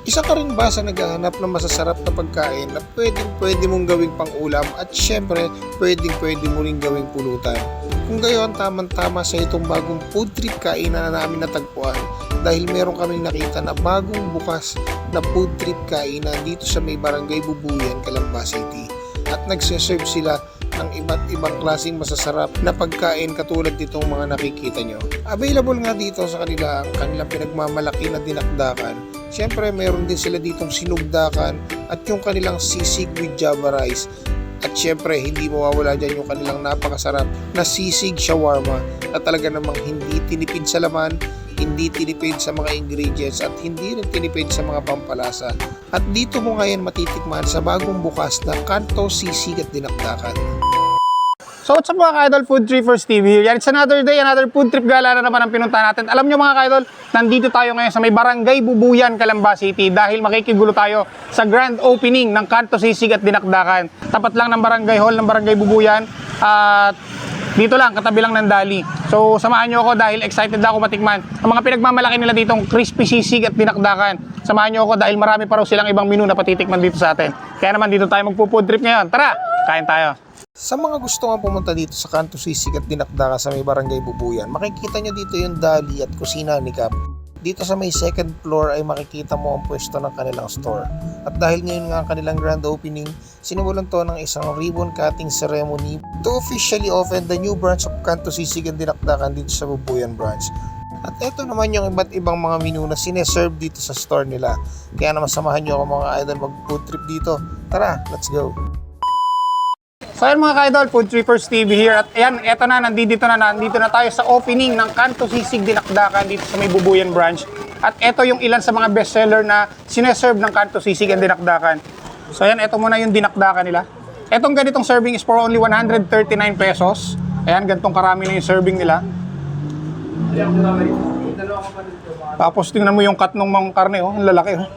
Isa ka rin ba sa naghahanap ng masasarap na pagkain na pwede mong gawing pang-ulam at syempre pwede mo rin gawing pulutan? Kung gayon, tamang-tama sa itong bagong food trip kainan na namin natagpuan dahil meron kaming nakita na bagong bukas na food trip kainan dito sa may barangay Bubuyan, Calamba City. At nagsiserve sila ng iba't ibang klaseng masasarap na pagkain katulad nitong mga nakikita nyo. Available nga dito sa kanila ang kanilang pinagmamalaki na dinakdakan. Siyempre meron din sila ditong sinugdakan at yung kanilang sisig with java rice. At syempre hindi mawawala dyan yung kanilang napakasarap na sisig shawarma na talaga namang hindi tinipid sa laman, hindi tinipid sa mga ingredients at hindi rin tinipid sa mga pampalasa. At dito mo ngayon matitikman sa bagong bukas na Kanto Sisig at Dinakdakan. So what's up mga ka-idol, Food Trippers TV here. Yan, it's another day, another food trip gala na naman ang pinuntahan natin. Alam nyo mga ka-idol, nandito tayo ngayon sa may barangay Bubuyan, Calamba City dahil makikigulo tayo sa grand opening ng Kanto Sisig at Dinakdakan. Tapat lang ng barangay hall ng barangay Bubuyan at dito lang, katabi lang ng Dali. So samahan nyo ako dahil excited ako matikman ang mga pinagmamalaki nila ditong crispy sisig at dinakdakan. Samahan nyo ako dahil marami pa raw silang ibang menu na patitikman dito sa atin. Kaya naman dito tayo magpo-food trip ngayon. Tara, kain tayo. Sa mga gusto nga pumunta dito sa Kanto Sisig at Dinakdakan sa may barangay Bubuyan, makikita nyo dito yung Dali at kusina ni Cap. Dito sa may second floor ay makikita mo ang pwesto ng kanilang store. At dahil ngayon nga ang kanilang grand opening, sinimulan to ng isang ribbon cutting ceremony to officially open the new branch of Kanto Sisig at Dinakdakan dito sa Bubuyan branch. At eto naman yung iba't ibang mga menu na sineserve dito sa store nila. Kaya naman samahan nyo ako mga idol mag food trip dito. Tara, let's go! So ayan mga ka-idol, Food Trippers TV here. At ayan, eto na, nandito na tayo sa opening ng Kanto Sisig Dinakdakan dito sa may Bubuyan branch. At eto yung ilan sa mga bestseller na sineserve ng Kanto Sisig and Dinakdakan. So ayan, eto muna yung dinakdakan nila. Etong ganitong serving is for only 139 pesos. Ayan, ganitong karami na yung serving nila. Tapos tingnan mo yung cut ng mga karne, oh, ang lalaki, oh.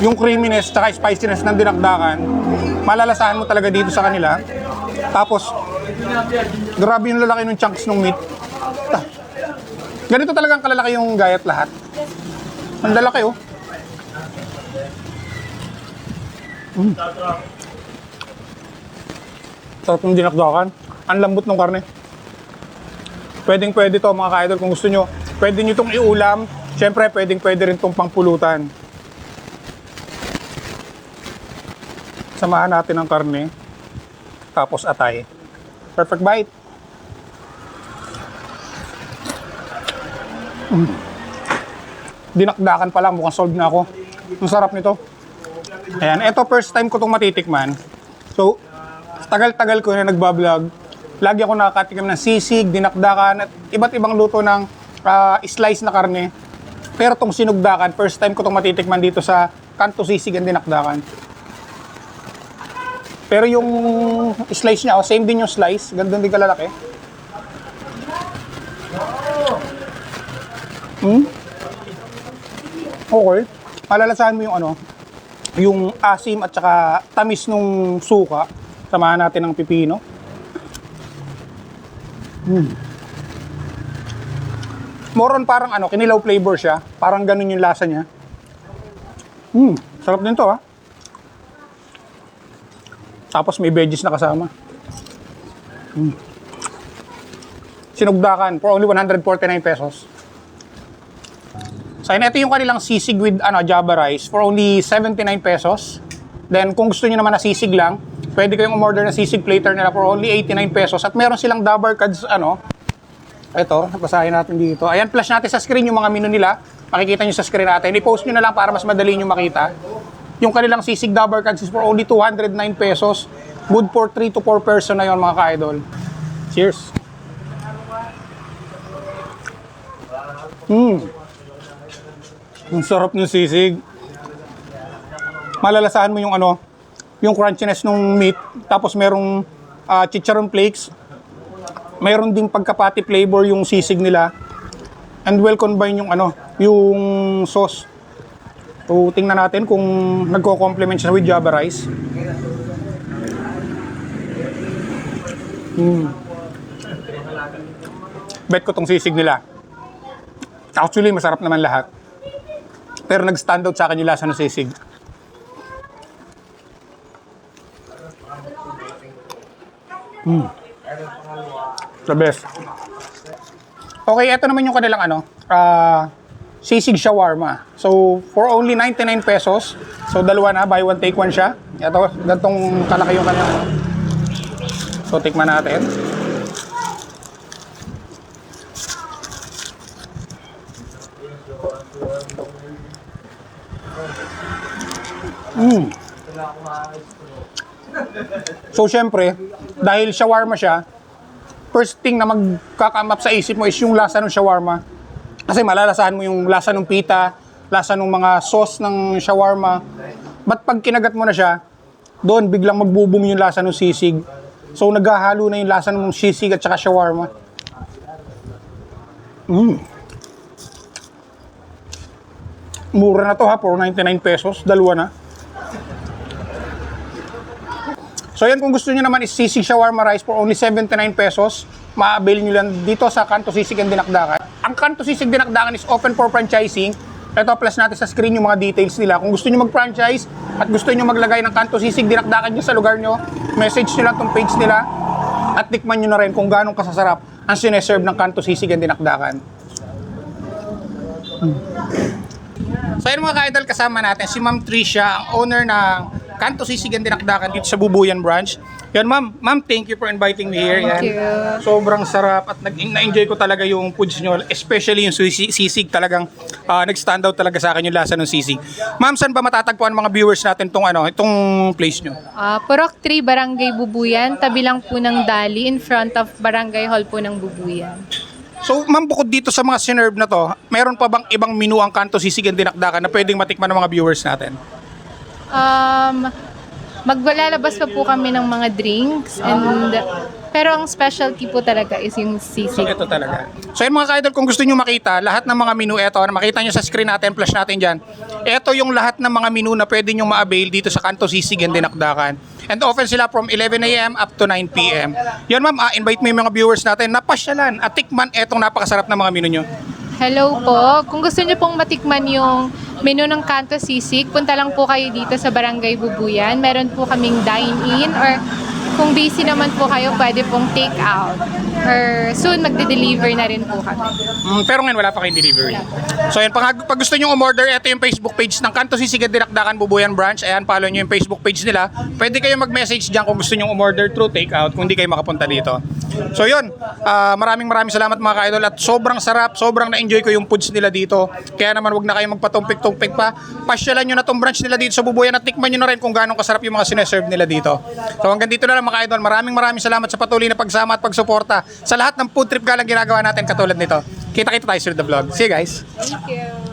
Yung creaminess at spiciness ng dinakdakan, malalasahan mo talaga dito sa kanila. Tapos, grabe yung lalaki ng chunks ng meat. Ganito talagang kalalaki yung gayat lahat. Ang lalaki, oh. Sarap yung dinakdakan. Ang lambot ng karne. Pwede to mga ka-idol kung gusto nyo. Pwede nyo itong iulam. Siyempre, pwede rin itong pangpulutan. Samahan natin ang karne. Tapos atay. Perfect bite. Dinakdakan pa lang. Mukhang solved na ako. Ang sarap nito. Ayan. Ito first time ko itong matitikman. So, tagal-tagal ko na nagbablog. Lagi ako nakakatikim ng sisig, dinakdakan, at iba't ibang luto ng slice na karne. Pero itong sinugdakan, first time ko itong matitikman dito sa Kanto Sisig and Dinakdakan. Pero yung slice niya, same din yung slice. Ganda din kalalaki. Okay. Malalasahan mo yung yung asim at saka tamis nung suka. Samahan natin ng pipino. More on parang kinilaw flavor siya. Parang ganun yung lasa niya. Sarap din to, ha. Tapos may veggies na kasama. Sinugdakan for only 149 pesos. So, ito yung kanilang sisig with java rice for only 79 pesos. Then, kung gusto niyo naman na sisig lang, pwede kayong umorder na sisig platter nila for only 89 pesos. At meron silang dabar cards, ito, basahin natin dito. Ayan, flash natin sa screen yung mga menu nila. Makikita nyo sa screen natin. I-post nyo na lang para mas madali nyo makita. Yung kanilang sisig dabar cards is for only 209 pesos. Good for 3 to 4 person na yon mga ka-idol. Cheers! Ang sarap ng sisig. Malalasahan mo yung yung crunchiness ng meat. Tapos merong chicharon flakes. Mayroon ding pagkapati flavor yung sisig nila. And well combine yung yung sauce. So tingnan natin kung nagko-complement siya with java rice. Bet ko tong sisig nila. Actually, masarap naman lahat. Pero nag-standout sa akin yung lasa ng sisig. The best. Okay, ito naman yung kanilang sisig shawarma. So, for only 99 pesos. So, dalawa na, buy one, take one siya. Ito, gantong kalaki yung kanyang. So, tikman natin. So, syempre, dahil shawarma siya, first thing na magkakamap sa isip mo is yung lasa ng shawarma. Kasi malalasahan mo yung lasa ng pita, lasa ng mga sauce ng shawarma. But pag kinagat mo na siya, doon biglang magbo-boom yung lasa ng sisig. So, naghahalo na yung lasa ng sisig at saka shawarma. Mura na to ha, for 99 pesos, dalawa na. So yan, kung gusto nyo naman is sisig shawarma rice for only 79 pesos, ma-avail nyo lang dito sa Kanto Sisig and Dinakdakan. Ang Kanto Sisig Dinakdakan is open for franchising. Ito, plus natin sa screen yung mga details nila. Kung gusto nyo mag-franchise at gusto nyo maglagay ng Kanto Sisig Dinakdakan nyo sa lugar nyo, message nyo lang tong page nila at tikman nyo na rin kung gaano kasasarap ang sineserve ng Kanto Sisig and Dinakdakan. So yun mga ka-idol, kasama natin si Ma'am Tricia, ang owner ng Kanto Sisig and Dinakdakan dito sa Bubuyan branch. Yan ma'am, thank you for inviting me here. Yan. Thank you. Sobrang sarap at na-enjoy ko talaga yung foods nyo, especially yung sisig talagang nag-stand out talaga sa akin yung lasa ng sisig. Ma'am, saan ba matatagpuan mga viewers natin itong place nyo? Purok 3, Barangay Bubuyan. Tabi lang po ng Dali, in front of Barangay Hall po ng Bubuyan. So ma'am, bukod dito sa mga sinerve na to, meron pa bang ibang menu ang Kanto Sisig and Dinakdakan na pwedeng matikman ng mga viewers natin? Maglalabas pa po kami ng mga drinks pero ang specialty po talaga is yung So sisig. ito talaga. So yun mga ka-idol, kung gusto nyo makita, lahat ng mga menu ito, makita nyo sa screen natin, flash natin dyan. Ito yung lahat ng mga menu na pwede nyo ma-avail dito sa Kanto Sisig and Dinakdakan. And open sila from 11 a.m. up to 9 p.m. Yun ma'am, invite mo yung mga viewers natin na pasyalan at tikman etong napakasarap na mga menu nyo. Hello po. Kung gusto niyo pong matikman yung menu ng Kanto Sisig, punta lang po kayo dito sa Barangay Bubuyan. Meron po kaming dine-in or kung busy naman po kayo, pwede pong take out. Or soon, magde-deliver na rin po kami. Pero ngayon wala pa kayong delivery. So ayan, pag gusto nyo umorder, ito yung Facebook page ng Kanto Sisig and Dinakdakan Bubuyan branch. Ayan, follow nyo yung Facebook page nila. Pwede kayo mag-message dyan kung gusto nyo umorder through takeout kung hindi kayo makapunta dito. So yun, maraming salamat mga ka-idol at sobrang sarap, sobrang na-enjoy ko yung foods nila dito. Kaya naman wag na kayo magpatumpik-tumpik pa. Pasyalan nyo na tong branch nila dito sa Bubuyan at tikman nyo na rin kung gaano kasarap yung mga sineserve nila dito. So hanggang dito na lang mga ka-idol. Maraming salamat sa patuloy na pagsama at pagsuporta sa lahat ng food trip galang ginagawa natin katulad nito. Kita-kita tayo sa the vlog. See you guys! Thank you.